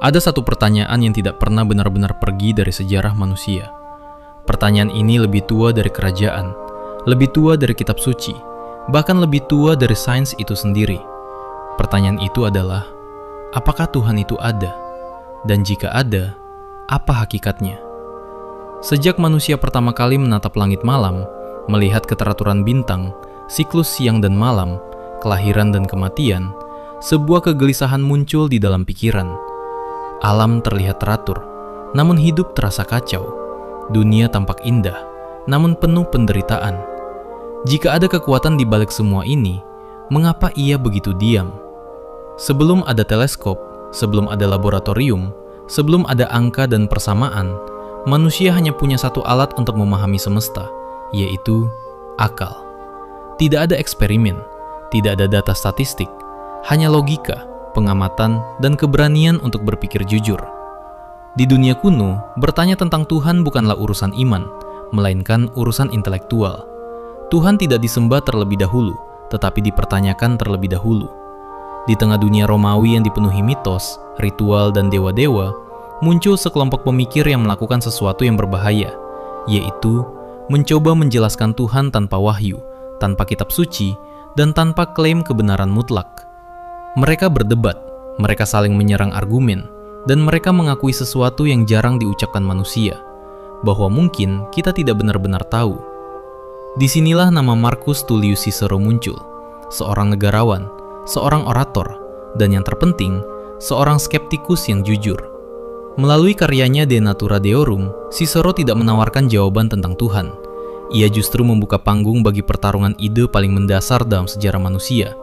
Ada satu pertanyaan yang tidak pernah benar-benar pergi dari sejarah manusia. Pertanyaan ini lebih tua dari kerajaan, lebih tua dari kitab suci, bahkan lebih tua dari sains itu sendiri. Pertanyaan itu adalah, apakah Tuhan itu ada? Dan jika ada, apa hakikatnya? Sejak manusia pertama kali menatap langit malam, melihat keteraturan bintang, siklus siang dan malam, kelahiran dan kematian, sebuah kegelisahan muncul di dalam pikiran. Alam terlihat teratur, namun hidup terasa kacau. Dunia tampak indah, namun penuh penderitaan. Jika ada kekuatan di balik semua ini, mengapa ia begitu diam? Sebelum ada teleskop, sebelum ada laboratorium, sebelum ada angka dan persamaan, manusia hanya punya satu alat untuk memahami semesta, yaitu akal. Tidak ada eksperimen, tidak ada data statistik, hanya logika, pengamatan, dan keberanian untuk berpikir jujur. Di dunia kuno, bertanya tentang Tuhan bukanlah urusan iman, melainkan urusan intelektual. Tuhan tidak disembah terlebih dahulu, tetapi dipertanyakan terlebih dahulu. Di tengah dunia Romawi yang dipenuhi mitos, ritual, dan dewa-dewa, muncul sekelompok pemikir yang melakukan sesuatu yang berbahaya, yaitu mencoba menjelaskan Tuhan tanpa wahyu, tanpa kitab suci, dan tanpa klaim kebenaran mutlak. Mereka berdebat, mereka saling menyerang argumen, dan mereka mengakui sesuatu yang jarang diucapkan manusia, bahwa mungkin kita tidak benar-benar tahu. Disinilah nama Marcus Tullius Cicero muncul, seorang negarawan, seorang orator, dan yang terpenting, seorang skeptikus yang jujur. Melalui karyanya De Natura Deorum, Cicero tidak menawarkan jawaban tentang Tuhan. Ia justru membuka panggung bagi pertarungan ide paling mendasar dalam sejarah manusia,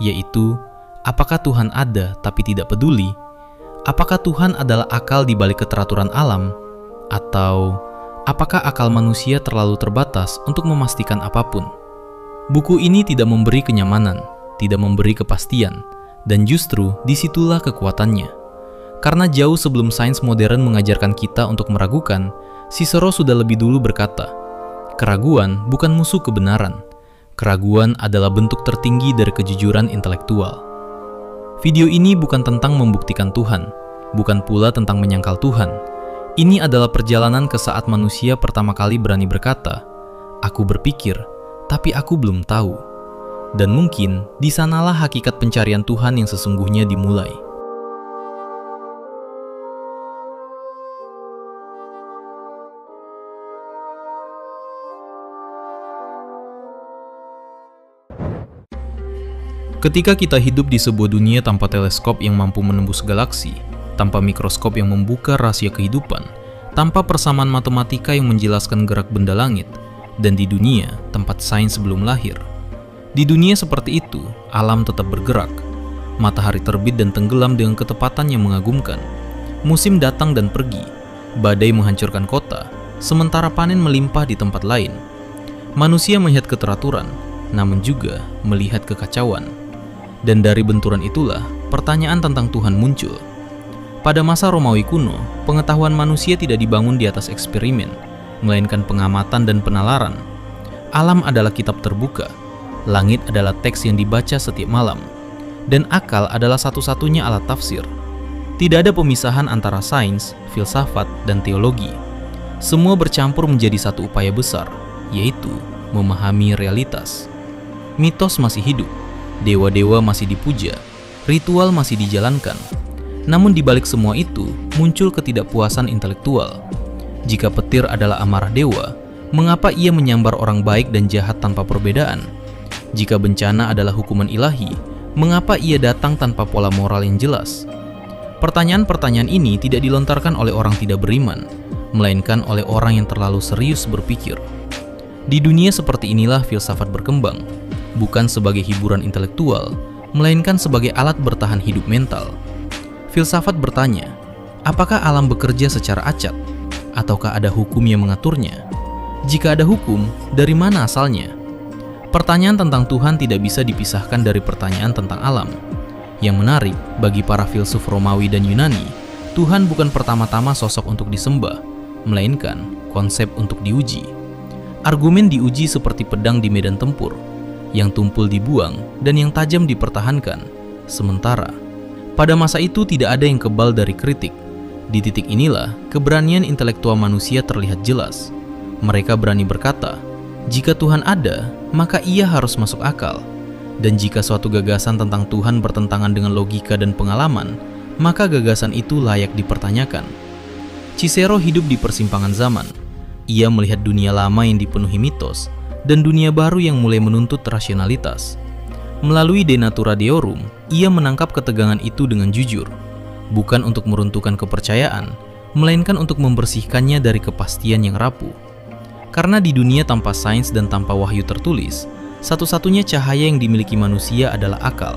yaitu apakah Tuhan ada tapi tidak peduli? Apakah Tuhan adalah akal di balik keteraturan alam? Atau apakah akal manusia terlalu terbatas untuk memastikan apapun? Buku ini tidak memberi kenyamanan, tidak memberi kepastian, dan justru disitulah kekuatannya. Karena jauh sebelum sains modern mengajarkan kita untuk meragukan, Cicero sudah lebih dulu berkata, keraguan bukan musuh kebenaran. Keraguan adalah bentuk tertinggi dari kejujuran intelektual. Video ini bukan tentang membuktikan Tuhan, bukan pula tentang menyangkal Tuhan. Ini adalah perjalanan ke saat manusia pertama kali berani berkata, "Aku berpikir, tapi aku belum tahu." Dan mungkin di sanalah hakikat pencarian Tuhan yang sesungguhnya dimulai. Ketika kita hidup di sebuah dunia tanpa teleskop yang mampu menembus galaksi, tanpa mikroskop yang membuka rahasia kehidupan, tanpa persamaan matematika yang menjelaskan gerak benda langit, dan di dunia tempat sains belum lahir. Di dunia seperti itu, alam tetap bergerak. Matahari terbit dan tenggelam dengan ketepatan yang mengagumkan. Musim datang dan pergi. Badai menghancurkan kota, sementara panen melimpah di tempat lain. Manusia melihat keteraturan, namun juga melihat kekacauan. Dan dari benturan itulah, pertanyaan tentang Tuhan muncul. Pada masa Romawi kuno, pengetahuan manusia tidak dibangun di atas eksperimen, melainkan pengamatan dan penalaran. Alam adalah kitab terbuka, langit adalah teks yang dibaca setiap malam, dan akal adalah satu-satunya alat tafsir. Tidak ada pemisahan antara sains, filsafat, dan teologi. Semua bercampur menjadi satu upaya besar, yaitu memahami realitas. Mitos masih hidup, dewa-dewa masih dipuja, ritual masih dijalankan. Namun di balik semua itu, muncul ketidakpuasan intelektual. Jika petir adalah amarah dewa, mengapa ia menyambar orang baik dan jahat tanpa perbedaan? Jika bencana adalah hukuman ilahi, mengapa ia datang tanpa pola moral yang jelas? Pertanyaan-pertanyaan ini tidak dilontarkan oleh orang tidak beriman, melainkan oleh orang yang terlalu serius berpikir. Di dunia seperti inilah filsafat berkembang, bukan sebagai hiburan intelektual, melainkan sebagai alat bertahan hidup mental. Filsafat bertanya, apakah alam bekerja secara acak? Ataukah ada hukum yang mengaturnya? Jika ada hukum, dari mana asalnya? Pertanyaan tentang Tuhan tidak bisa dipisahkan dari pertanyaan tentang alam. Yang menarik, bagi para filsuf Romawi dan Yunani, Tuhan bukan pertama-tama sosok untuk disembah, melainkan konsep untuk diuji. Argumen diuji seperti pedang di medan tempur, yang tumpul dibuang dan yang tajam dipertahankan. Sementara, Pada masa itu tidak ada yang kebal dari kritik. Di titik inilah, keberanian intelektual manusia terlihat jelas. Mereka berani berkata, jika Tuhan ada, maka ia harus masuk akal. Dan jika suatu gagasan tentang Tuhan bertentangan dengan logika dan pengalaman, maka gagasan itu layak dipertanyakan. Cicero hidup di persimpangan zaman. Ia melihat dunia lama yang dipenuhi mitos, dan dunia baru yang mulai menuntut rasionalitas. Melalui De Natura Deorum, ia menangkap ketegangan itu dengan jujur, bukan untuk meruntuhkan kepercayaan, melainkan untuk membersihkannya dari kepastian yang rapuh. Karena di dunia tanpa sains dan tanpa wahyu tertulis, satu-satunya cahaya yang dimiliki manusia adalah akal.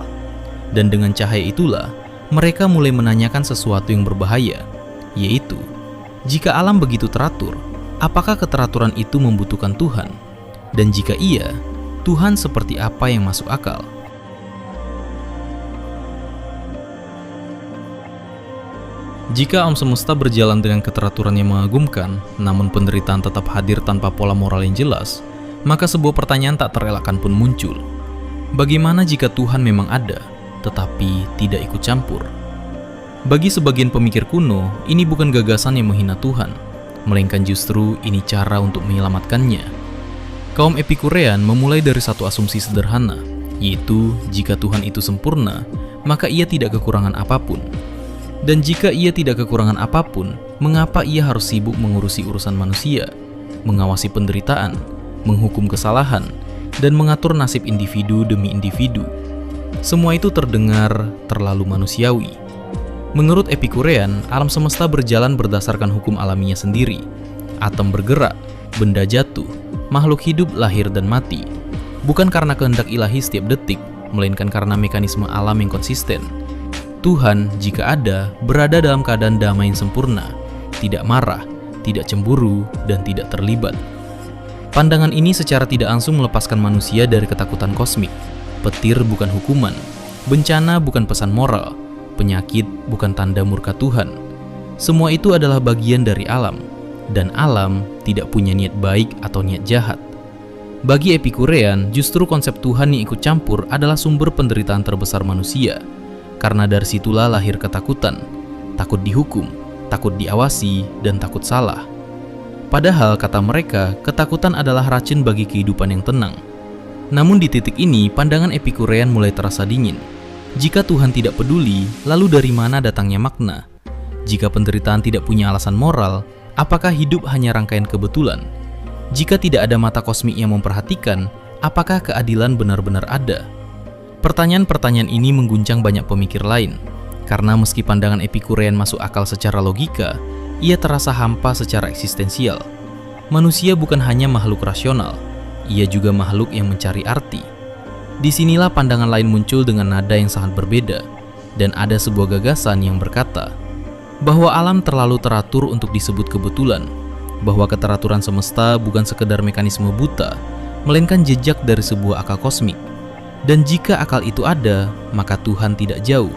Dan dengan cahaya itulah, mereka mulai menanyakan sesuatu yang berbahaya, yaitu, jika alam begitu teratur, apakah keteraturan itu membutuhkan Tuhan? Dan jika iya, Tuhan seperti apa yang masuk akal? Jika alam semesta berjalan dengan keteraturan yang mengagumkan, namun penderitaan tetap hadir tanpa pola moral yang jelas, maka sebuah pertanyaan tak terelakkan pun muncul. Bagaimana jika Tuhan memang ada, tetapi tidak ikut campur? Bagi sebagian pemikir kuno, ini bukan gagasan yang menghina Tuhan, melainkan justru ini cara untuk menyelamatkannya. Kaum Epikurean memulai dari satu asumsi sederhana, yaitu jika Tuhan itu sempurna, maka ia tidak kekurangan apapun. Dan jika ia tidak kekurangan apapun, mengapa ia harus sibuk mengurusi urusan manusia, mengawasi penderitaan, menghukum kesalahan, dan mengatur nasib individu demi individu? Semua itu terdengar terlalu manusiawi. Menurut Epikurean, alam semesta berjalan berdasarkan hukum alaminya sendiri. Atom bergerak, benda jatuh, makhluk hidup lahir dan mati. Bukan karena kehendak ilahi setiap detik, melainkan karena mekanisme alam yang konsisten. Tuhan, jika ada, berada dalam keadaan damai yang sempurna, tidak marah, tidak cemburu, dan tidak terlibat. Pandangan ini secara tidak langsung melepaskan manusia dari ketakutan kosmik. Petir bukan hukuman, bencana bukan pesan moral, penyakit bukan tanda murka Tuhan. Semua itu adalah bagian dari alam, dan alam tidak punya niat baik atau niat jahat. Bagi Epikurean, justru konsep Tuhan yang ikut campur adalah sumber penderitaan terbesar manusia. Karena dari situlah lahir ketakutan, takut dihukum, takut diawasi, dan takut salah. Padahal kata mereka, ketakutan adalah racun bagi kehidupan yang tenang. Namun di titik ini, pandangan Epikurean mulai terasa dingin. Jika Tuhan tidak peduli, lalu dari mana datangnya makna? Jika penderitaan tidak punya alasan moral, apakah hidup hanya rangkaian kebetulan? Jika tidak ada mata kosmik yang memperhatikan, apakah keadilan benar-benar ada? Pertanyaan-pertanyaan ini mengguncang banyak pemikir lain, karena meski pandangan Epikurean masuk akal secara logika, ia terasa hampa secara eksistensial. Manusia bukan hanya makhluk rasional, ia juga makhluk yang mencari arti. Disinilah pandangan lain muncul dengan nada yang sangat berbeda, dan ada sebuah gagasan yang berkata bahwa alam terlalu teratur untuk disebut kebetulan, bahwa keteraturan semesta bukan sekedar mekanisme buta, melainkan jejak dari sebuah akal kosmik. Dan jika akal itu ada, maka Tuhan tidak jauh.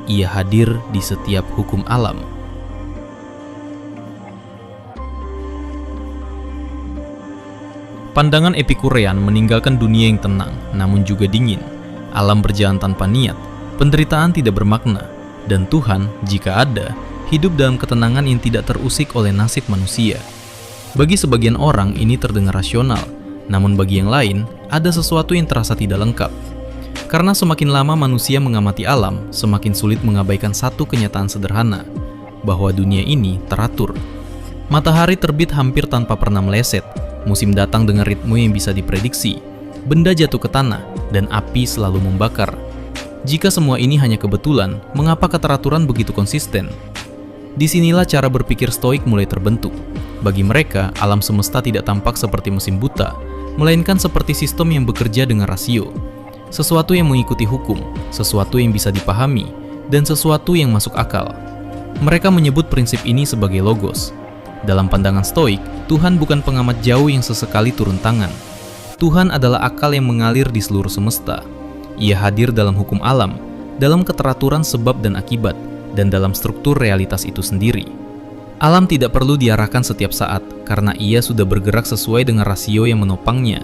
Ia hadir di setiap hukum alam. Pandangan Epikurean meninggalkan dunia yang tenang, namun juga dingin. Alam berjalan tanpa niat, penderitaan tidak bermakna, dan Tuhan, jika ada, hidup dalam ketenangan yang tidak terusik oleh nasib manusia. Bagi sebagian orang ini terdengar rasional, namun bagi yang lain, ada sesuatu yang terasa tidak lengkap. Karena semakin lama manusia mengamati alam, semakin sulit mengabaikan satu kenyataan sederhana, bahwa dunia ini teratur. Matahari terbit hampir tanpa pernah meleset, musim datang dengan ritme yang bisa diprediksi, benda jatuh ke tanah, dan api selalu membakar. Jika semua ini hanya kebetulan, mengapa keteraturan begitu konsisten? Disinilah cara berpikir Stoik mulai terbentuk. Bagi mereka, alam semesta tidak tampak seperti mesin buta, melainkan seperti sistem yang bekerja dengan rasio. Sesuatu yang mengikuti hukum, sesuatu yang bisa dipahami, dan sesuatu yang masuk akal. Mereka menyebut prinsip ini sebagai logos. Dalam pandangan Stoik, Tuhan bukan pengamat jauh yang sesekali turun tangan. Tuhan adalah akal yang mengalir di seluruh semesta. Ia hadir dalam hukum alam, dalam keteraturan sebab dan akibat, dan dalam struktur realitas itu sendiri. Alam tidak perlu diarahkan setiap saat, karena ia sudah bergerak sesuai dengan rasio yang menopangnya.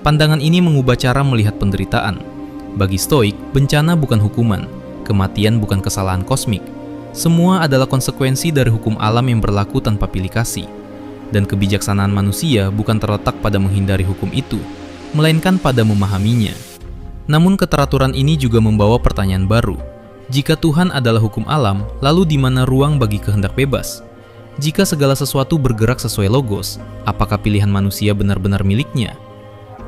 Pandangan ini mengubah cara melihat penderitaan. Bagi Stoik, bencana bukan hukuman, Kematian bukan kesalahan kosmik. Semua adalah konsekuensi dari hukum alam yang berlaku tanpa pilih kasih. Dan kebijaksanaan manusia bukan terletak pada menghindari hukum itu, melainkan pada memahaminya. Namun keteraturan ini juga membawa pertanyaan baru. Jika Tuhan adalah hukum alam, lalu di mana ruang bagi kehendak bebas? Jika segala sesuatu bergerak sesuai logos, apakah pilihan manusia benar-benar miliknya?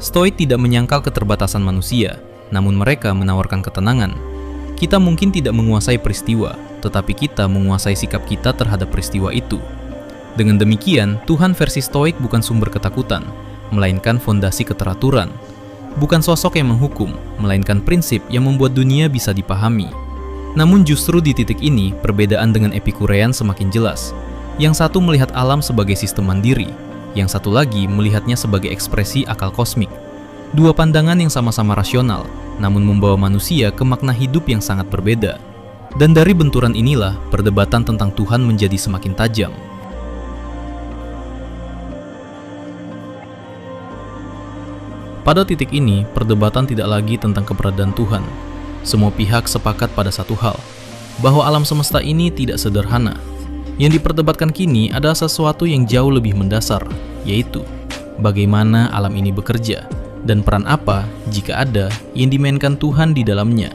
Stoik tidak menyangkal keterbatasan manusia, namun mereka menawarkan ketenangan. Kita mungkin tidak menguasai peristiwa, tetapi kita menguasai sikap kita terhadap peristiwa itu. Dengan demikian, Tuhan versi Stoik bukan sumber ketakutan, melainkan fondasi keteraturan. Bukan sosok yang menghukum, melainkan prinsip yang membuat dunia bisa dipahami. Namun justru di titik ini, perbedaan dengan Epikurean semakin jelas. Yang satu melihat alam sebagai sistem mandiri, yang satu lagi melihatnya sebagai ekspresi akal kosmik. Dua pandangan yang sama-sama rasional, namun membawa manusia ke makna hidup yang sangat berbeda. Dan dari benturan inilah, perdebatan tentang Tuhan menjadi semakin tajam. Pada titik ini, perdebatan tidak lagi tentang keberadaan Tuhan. Semua pihak sepakat pada satu hal, bahwa alam semesta ini tidak sederhana. Yang diperdebatkan kini adalah sesuatu yang jauh lebih mendasar, yaitu bagaimana alam ini bekerja, dan peran apa, jika ada, yang dimainkan Tuhan di dalamnya.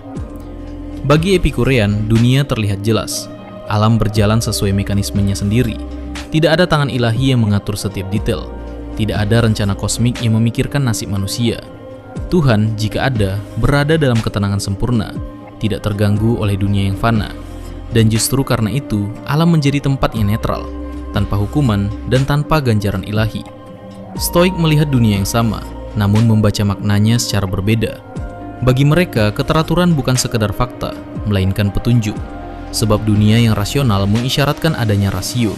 Bagi Epikurean, dunia terlihat jelas. Alam berjalan sesuai mekanismenya sendiri. Tidak ada tangan ilahi yang mengatur setiap detail. Tidak ada rencana kosmik yang memikirkan nasib manusia. Tuhan, jika ada, berada dalam ketenangan sempurna, tidak terganggu oleh dunia yang fana. Dan justru karena itu, alam menjadi tempat yang netral, tanpa hukuman dan tanpa ganjaran ilahi. Stoik melihat dunia yang sama, namun membaca maknanya secara berbeda. Bagi mereka, keteraturan bukan sekedar fakta, melainkan petunjuk. Sebab dunia yang rasional mengisyaratkan adanya rasio.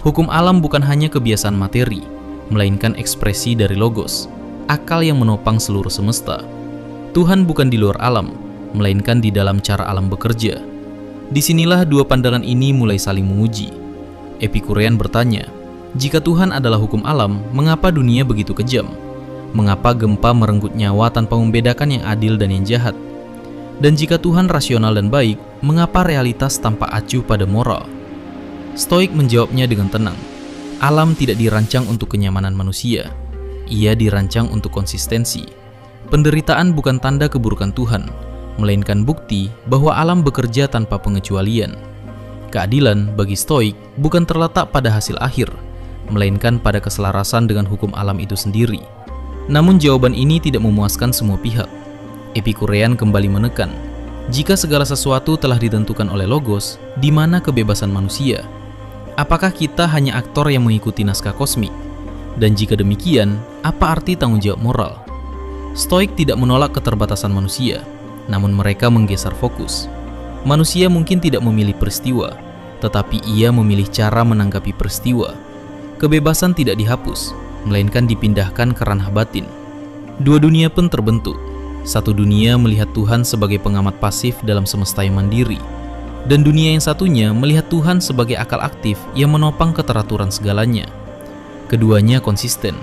Hukum alam bukan hanya kebiasaan materi, melainkan ekspresi dari logos, akal yang menopang seluruh semesta. Tuhan bukan di luar alam, melainkan di dalam cara alam bekerja. Disinilah dua pandangan ini mulai saling menguji. Epikurean bertanya, jika Tuhan adalah hukum alam, mengapa dunia begitu kejam? Mengapa gempa merenggut nyawa tanpa membedakan yang adil dan yang jahat? Dan jika Tuhan rasional dan baik, mengapa realitas tanpa acuh pada moral? Stoik menjawabnya dengan tenang. Alam tidak dirancang untuk kenyamanan manusia. Ia dirancang untuk konsistensi. Penderitaan bukan tanda keburukan Tuhan, melainkan bukti bahwa alam bekerja tanpa pengecualian. Keadilan bagi Stoik bukan terletak pada hasil akhir, melainkan pada keselarasan dengan hukum alam itu sendiri. Namun jawaban ini tidak memuaskan semua pihak. Epikurean kembali menekan, jika segala sesuatu telah ditentukan oleh logos, di mana kebebasan manusia? Apakah kita hanya aktor yang mengikuti naskah kosmik? Dan jika demikian, apa arti tanggung jawab moral? Stoik tidak menolak keterbatasan manusia, namun mereka menggeser fokus. Manusia mungkin tidak memilih peristiwa, tetapi ia memilih cara menanggapi peristiwa. Kebebasan tidak dihapus, melainkan dipindahkan ke ranah batin. Dua dunia pun terbentuk. Satu dunia melihat Tuhan sebagai pengamat pasif dalam semesta yang mandiri, dan dunia yang satunya melihat Tuhan sebagai akal aktif yang menopang keteraturan segalanya. Keduanya konsisten,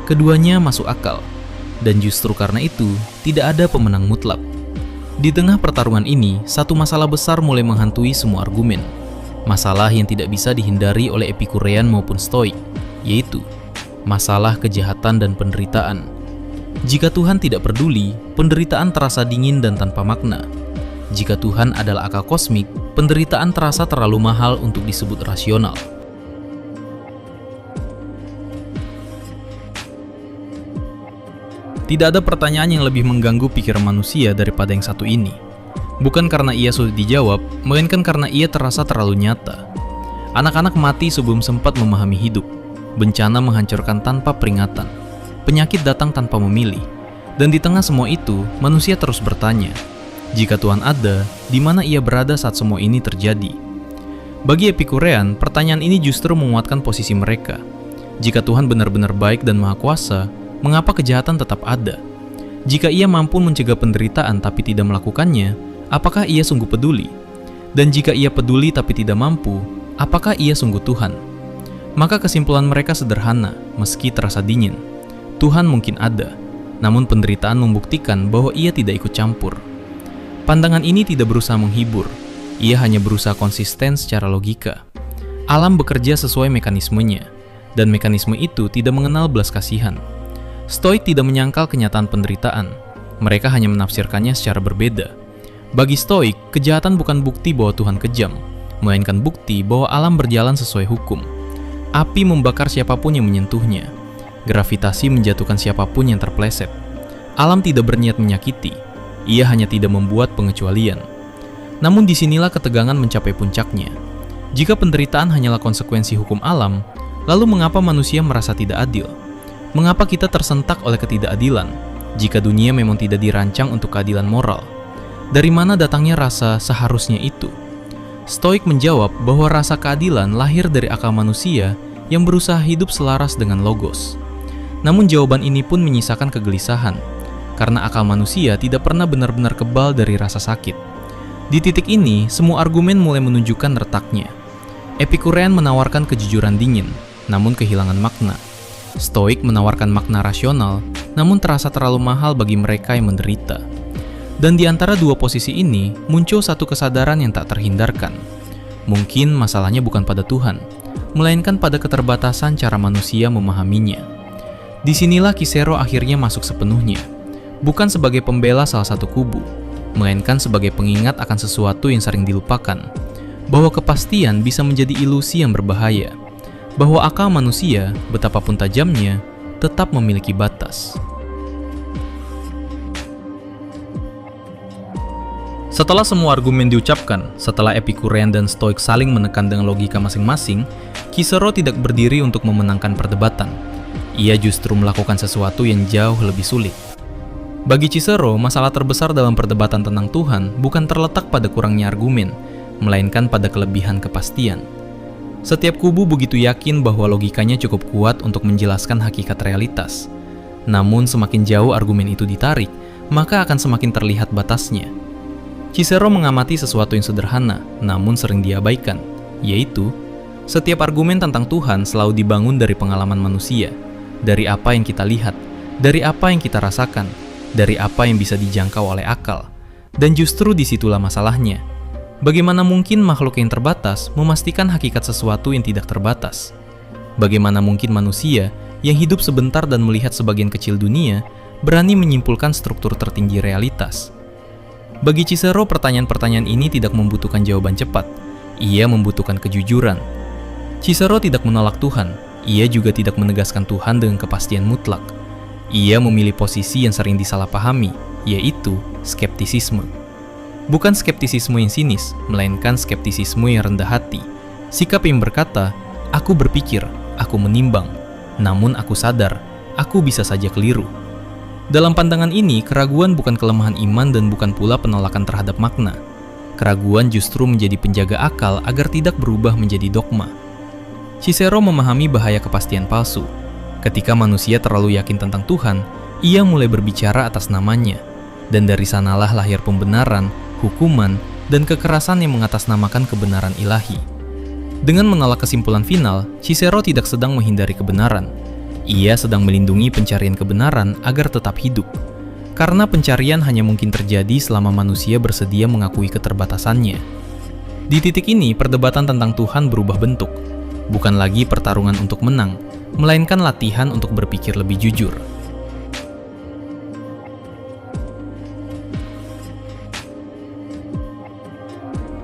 keduanya masuk akal, dan justru karena itu tidak ada pemenang mutlak. Di tengah pertarungan ini, satu masalah besar mulai menghantui semua argumen. Masalah yang tidak bisa dihindari oleh Epikurean maupun Stoik, yaitu masalah kejahatan dan penderitaan. Jika Tuhan tidak peduli, penderitaan terasa dingin dan tanpa makna. Jika Tuhan adalah akal kosmik, penderitaan terasa terlalu mahal untuk disebut rasional. Tidak ada pertanyaan yang lebih mengganggu pikiran manusia daripada yang satu ini. Bukan karena ia sulit dijawab, melainkan karena ia terasa terlalu nyata. Anak-anak mati sebelum sempat memahami hidup. Bencana menghancurkan tanpa peringatan. Penyakit datang tanpa memilih. Dan di tengah semua itu, manusia terus bertanya, jika Tuhan ada, di mana ia berada saat semua ini terjadi? Bagi Epikurean, pertanyaan ini justru menguatkan posisi mereka. Jika Tuhan benar-benar baik dan maha kuasa, mengapa kejahatan tetap ada? Jika ia mampu mencegah penderitaan tapi tidak melakukannya, apakah ia sungguh peduli? Dan jika ia peduli tapi tidak mampu, apakah ia sungguh Tuhan? Maka kesimpulan mereka sederhana, meski terasa dingin. Tuhan mungkin ada, namun penderitaan membuktikan bahwa ia tidak ikut campur. Pandangan ini tidak berusaha menghibur, ia hanya berusaha konsisten secara logika. Alam bekerja sesuai mekanismenya, dan mekanisme itu tidak mengenal belas kasihan. Stoik tidak menyangkal kenyataan penderitaan, mereka hanya menafsirkannya secara berbeda. Bagi Stoik, kejahatan bukan bukti bahwa Tuhan kejam, melainkan bukti bahwa alam berjalan sesuai hukum. Api membakar siapapun yang menyentuhnya. Gravitasi menjatuhkan siapapun yang terpleset. Alam tidak berniat menyakiti, ia hanya tidak membuat pengecualian. Namun disinilah ketegangan mencapai puncaknya. Jika penderitaan hanyalah konsekuensi hukum alam, lalu mengapa manusia merasa tidak adil? Mengapa kita tersentak oleh ketidakadilan, jika dunia memang tidak dirancang untuk keadilan moral? Dari mana datangnya rasa seharusnya itu? Stoik menjawab bahwa rasa keadilan lahir dari akal manusia yang berusaha hidup selaras dengan logos. Namun jawaban ini pun menyisakan kegelisahan, karena akal manusia tidak pernah benar-benar kebal dari rasa sakit. Di titik ini, semua argumen mulai menunjukkan retaknya. Epikurean menawarkan kejujuran dingin, namun kehilangan makna. Stoik menawarkan makna rasional, namun terasa terlalu mahal bagi mereka yang menderita. Dan di antara dua posisi ini, muncul satu kesadaran yang tak terhindarkan. Mungkin masalahnya bukan pada Tuhan, melainkan pada keterbatasan cara manusia memahaminya. Disinilah Cicero akhirnya masuk sepenuhnya, bukan sebagai pembela salah satu kubu, melainkan sebagai pengingat akan sesuatu yang sering dilupakan, bahwa kepastian bisa menjadi ilusi yang berbahaya, bahwa akal manusia, betapapun tajamnya, tetap memiliki batas. Setelah semua argumen diucapkan, setelah Epikurean dan Stoik saling menekan dengan logika masing-masing, Cicero tidak berdiri untuk memenangkan perdebatan. Ia justru melakukan sesuatu yang jauh lebih sulit. Bagi Cicero, masalah terbesar dalam perdebatan tentang Tuhan bukan terletak pada kurangnya argumen, melainkan pada kelebihan kepastian. Setiap kubu begitu yakin bahwa logikanya cukup kuat untuk menjelaskan hakikat realitas. Namun semakin jauh argumen itu ditarik, maka akan semakin terlihat batasnya. Cicero mengamati sesuatu yang sederhana, namun sering diabaikan, yaitu setiap argumen tentang Tuhan selalu dibangun dari pengalaman manusia, dari apa yang kita lihat, dari apa yang kita rasakan, dari apa yang bisa dijangkau oleh akal. Dan justru disitulah masalahnya. Bagaimana mungkin makhluk yang terbatas memastikan hakikat sesuatu yang tidak terbatas? Bagaimana mungkin manusia yang hidup sebentar dan melihat sebagian kecil dunia berani menyimpulkan struktur tertinggi realitas? Bagi Cicero, pertanyaan-pertanyaan ini tidak membutuhkan jawaban cepat. Ia membutuhkan kejujuran. Cicero tidak menolak Tuhan. Ia juga tidak menegaskan Tuhan dengan kepastian mutlak. Ia memilih posisi yang sering disalahpahami, yaitu skeptisisme. Bukan skeptisisme yang sinis, melainkan skeptisisme yang rendah hati. Sikap yang berkata, aku berpikir, aku menimbang, namun aku sadar, aku bisa saja keliru. Dalam pandangan ini, keraguan bukan kelemahan iman dan bukan pula penolakan terhadap makna. Keraguan justru menjadi penjaga akal agar tidak berubah menjadi dogma. Cicero memahami bahaya kepastian palsu. Ketika manusia terlalu yakin tentang Tuhan, ia mulai berbicara atas namanya. Dan dari sanalah lahir pembenaran, hukuman, dan kekerasan yang mengatasnamakan kebenaran ilahi. Dengan menolak kesimpulan final, Cicero tidak sedang menghindari kebenaran. Ia sedang melindungi pencarian kebenaran agar tetap hidup. Karena pencarian hanya mungkin terjadi selama manusia bersedia mengakui keterbatasannya. Di titik ini, perdebatan tentang Tuhan berubah bentuk. Bukan lagi pertarungan untuk menang, melainkan latihan untuk berpikir lebih jujur.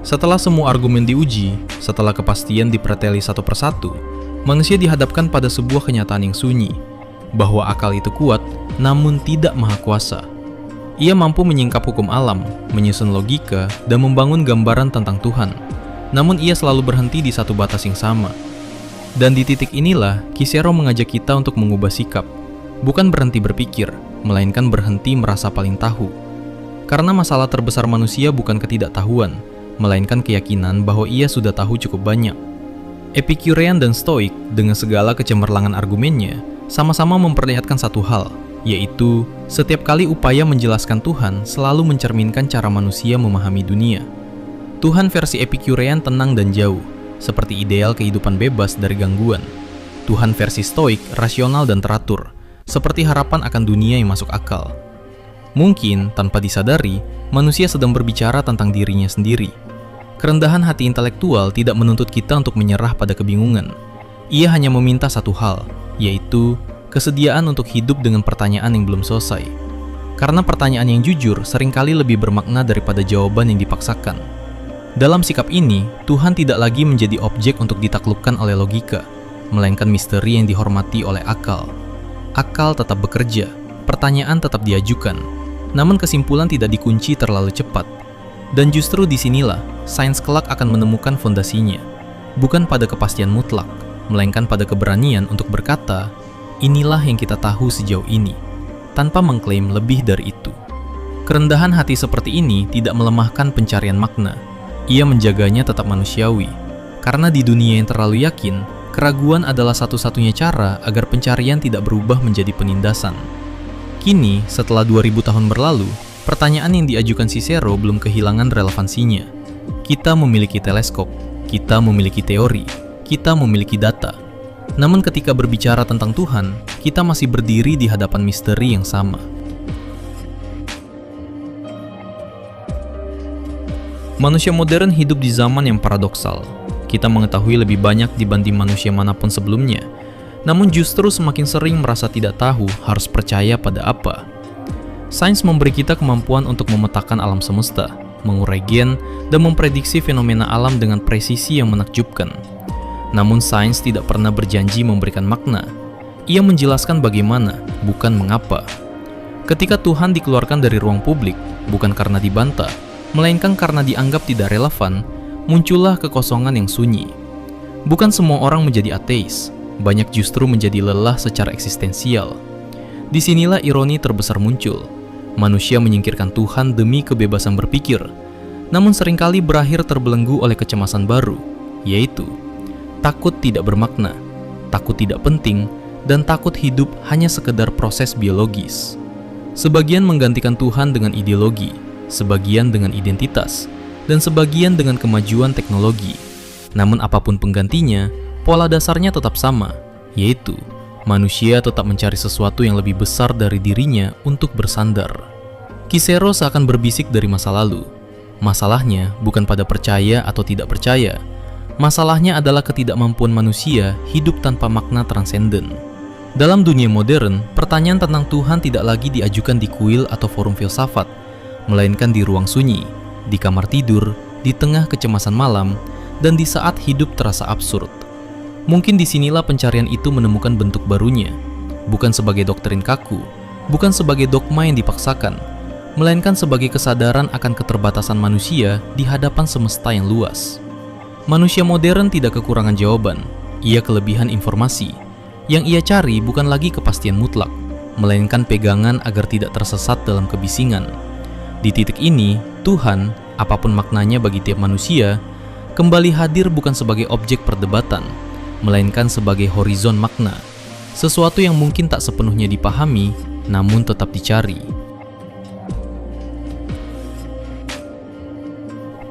Setelah semua argumen diuji, setelah kepastian dipreteli satu persatu, manusia dihadapkan pada sebuah kenyataan yang sunyi, bahwa akal itu kuat, namun tidak maha kuasa. Ia mampu menyingkap hukum alam, menyusun logika, dan membangun gambaran tentang Tuhan. Namun ia selalu berhenti di satu batas yang sama. Dan di titik inilah, Cicero mengajak kita untuk mengubah sikap. Bukan berhenti berpikir, melainkan berhenti merasa paling tahu. Karena masalah terbesar manusia bukan ketidaktahuan, melainkan keyakinan bahwa ia sudah tahu cukup banyak. Epikurean dan Stoik, dengan segala kecemerlangan argumennya, sama-sama memperlihatkan satu hal, yaitu setiap kali upaya menjelaskan Tuhan selalu mencerminkan cara manusia memahami dunia. Tuhan versi Epikurean tenang dan jauh, seperti ideal kehidupan bebas dari gangguan. Tuhan versi Stoik rasional dan teratur, seperti harapan akan dunia yang masuk akal. Mungkin tanpa disadari, manusia sedang berbicara tentang dirinya sendiri. Kerendahan hati intelektual tidak menuntut kita untuk menyerah pada kebingungan. Ia hanya meminta satu hal, yaitu kesediaan untuk hidup dengan pertanyaan yang belum selesai. Karena pertanyaan yang jujur seringkali lebih bermakna daripada jawaban yang dipaksakan. Dalam sikap ini, Tuhan tidak lagi menjadi objek untuk ditaklukkan oleh logika, melainkan misteri yang dihormati oleh akal. Akal tetap bekerja, pertanyaan tetap diajukan, namun kesimpulan tidak dikunci terlalu cepat. Dan justru disinilah, sains kelak akan menemukan fondasinya, bukan pada kepastian mutlak, melainkan pada keberanian untuk berkata, inilah yang kita tahu sejauh ini, tanpa mengklaim lebih dari itu. Kerendahan hati seperti ini tidak melemahkan pencarian makna. Ia menjaganya tetap manusiawi, karena di dunia yang terlalu yakin, keraguan adalah satu-satunya cara agar pencarian tidak berubah menjadi penindasan. Kini, setelah 2000 tahun berlalu, pertanyaan yang diajukan Cicero belum kehilangan relevansinya. Kita memiliki teleskop, kita memiliki teori, kita memiliki data. Namun ketika berbicara tentang Tuhan, kita masih berdiri di hadapan misteri yang sama. Manusia modern hidup di zaman yang paradoksal. Kita mengetahui lebih banyak dibanding manusia manapun sebelumnya, namun justru semakin sering merasa tidak tahu harus percaya pada apa. Sains memberi kita kemampuan untuk memetakan alam semesta, mengurai gen, dan memprediksi fenomena alam dengan presisi yang menakjubkan. Namun sains tidak pernah berjanji memberikan makna. Ia menjelaskan bagaimana, bukan mengapa. Ketika Tuhan dikeluarkan dari ruang publik, bukan karena dibantah, melainkan karena dianggap tidak relevan, muncullah kekosongan yang sunyi. Bukan semua orang menjadi ateis, banyak justru menjadi lelah secara eksistensial. Disinilah ironi terbesar muncul. Manusia menyingkirkan Tuhan demi kebebasan berpikir, namun seringkali berakhir terbelenggu oleh kecemasan baru, yaitu takut tidak bermakna, takut tidak penting, dan takut hidup hanya sekedar proses biologis. Sebagian menggantikan Tuhan dengan ideologi, sebagian dengan identitas, dan sebagian dengan kemajuan teknologi. Namun apapun penggantinya, pola dasarnya tetap sama, yaitu manusia tetap mencari sesuatu yang lebih besar dari dirinya untuk bersandar. Cicero seakan berbisik dari masa lalu. Masalahnya bukan pada percaya atau tidak percaya. Masalahnya adalah ketidakmampuan manusia hidup tanpa makna transenden. Dalam dunia modern, pertanyaan tentang Tuhan tidak lagi diajukan di kuil atau forum filsafat, melainkan di ruang sunyi, di kamar tidur, di tengah kecemasan malam, dan di saat hidup terasa absurd. Mungkin disinilah pencarian itu menemukan bentuk barunya, bukan sebagai doktrin kaku, bukan sebagai dogma yang dipaksakan, melainkan sebagai kesadaran akan keterbatasan manusia di hadapan semesta yang luas. Manusia modern tidak kekurangan jawaban, ia kelebihan informasi. Yang ia cari bukan lagi kepastian mutlak, melainkan pegangan agar tidak tersesat dalam kebisingan. Di titik ini, Tuhan, apapun maknanya bagi tiap manusia, kembali hadir bukan sebagai objek perdebatan, melainkan sebagai horizon makna, sesuatu yang mungkin tak sepenuhnya dipahami, namun tetap dicari.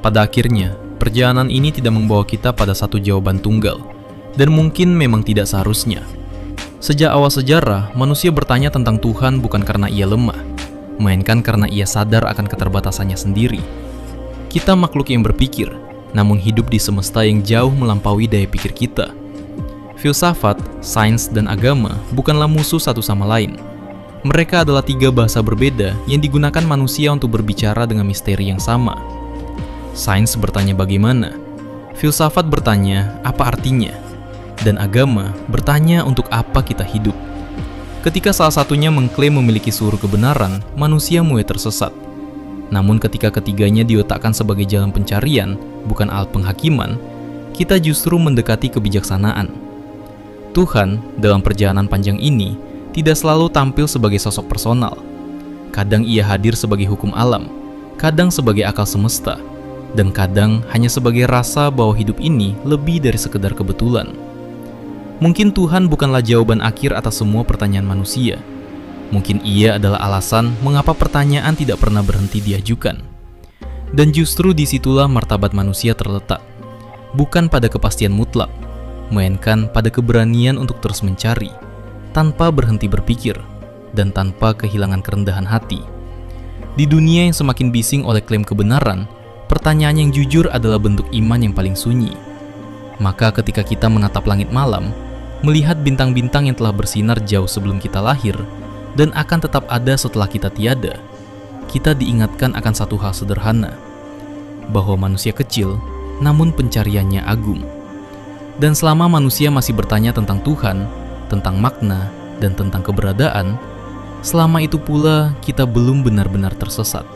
Pada akhirnya, perjalanan ini tidak membawa kita pada satu jawaban tunggal, dan mungkin memang tidak seharusnya. Sejak awal sejarah, manusia bertanya tentang Tuhan bukan karena ia lemah, melainkan karena ia sadar akan keterbatasannya sendiri. Kita makhluk yang berpikir, namun hidup di semesta yang jauh melampaui daya pikir kita. Filsafat, sains, dan agama bukanlah musuh satu sama lain. Mereka adalah tiga bahasa berbeda yang digunakan manusia untuk berbicara dengan misteri yang sama. Sains bertanya bagaimana, filsafat bertanya apa artinya, dan agama bertanya untuk apa kita hidup. Ketika salah satunya mengklaim memiliki seluruh kebenaran, manusia mulai tersesat. Namun ketika ketiganya diletakkan sebagai jalan pencarian, bukan alat penghakiman, kita justru mendekati kebijaksanaan. Tuhan, dalam perjalanan panjang ini, tidak selalu tampil sebagai sosok personal. Kadang ia hadir sebagai hukum alam, kadang sebagai akal semesta, dan kadang hanya sebagai rasa bahwa hidup ini lebih dari sekedar kebetulan. Mungkin Tuhan bukanlah jawaban akhir atas semua pertanyaan manusia. Mungkin ia adalah alasan mengapa pertanyaan tidak pernah berhenti diajukan. Dan justru disitulah martabat manusia terletak. Bukan pada kepastian mutlak, melainkan pada keberanian untuk terus mencari, tanpa berhenti berpikir, dan tanpa kehilangan kerendahan hati. Di dunia yang semakin bising oleh klaim kebenaran, pertanyaan yang jujur adalah bentuk iman yang paling sunyi. Maka ketika kita menatap langit malam, melihat bintang-bintang yang telah bersinar jauh sebelum kita lahir dan akan tetap ada setelah kita tiada, kita diingatkan akan satu hal sederhana, bahwa manusia kecil, namun pencariannya agung. Dan selama manusia masih bertanya tentang Tuhan, tentang makna, dan tentang keberadaan, selama itu pula kita belum benar-benar tersesat.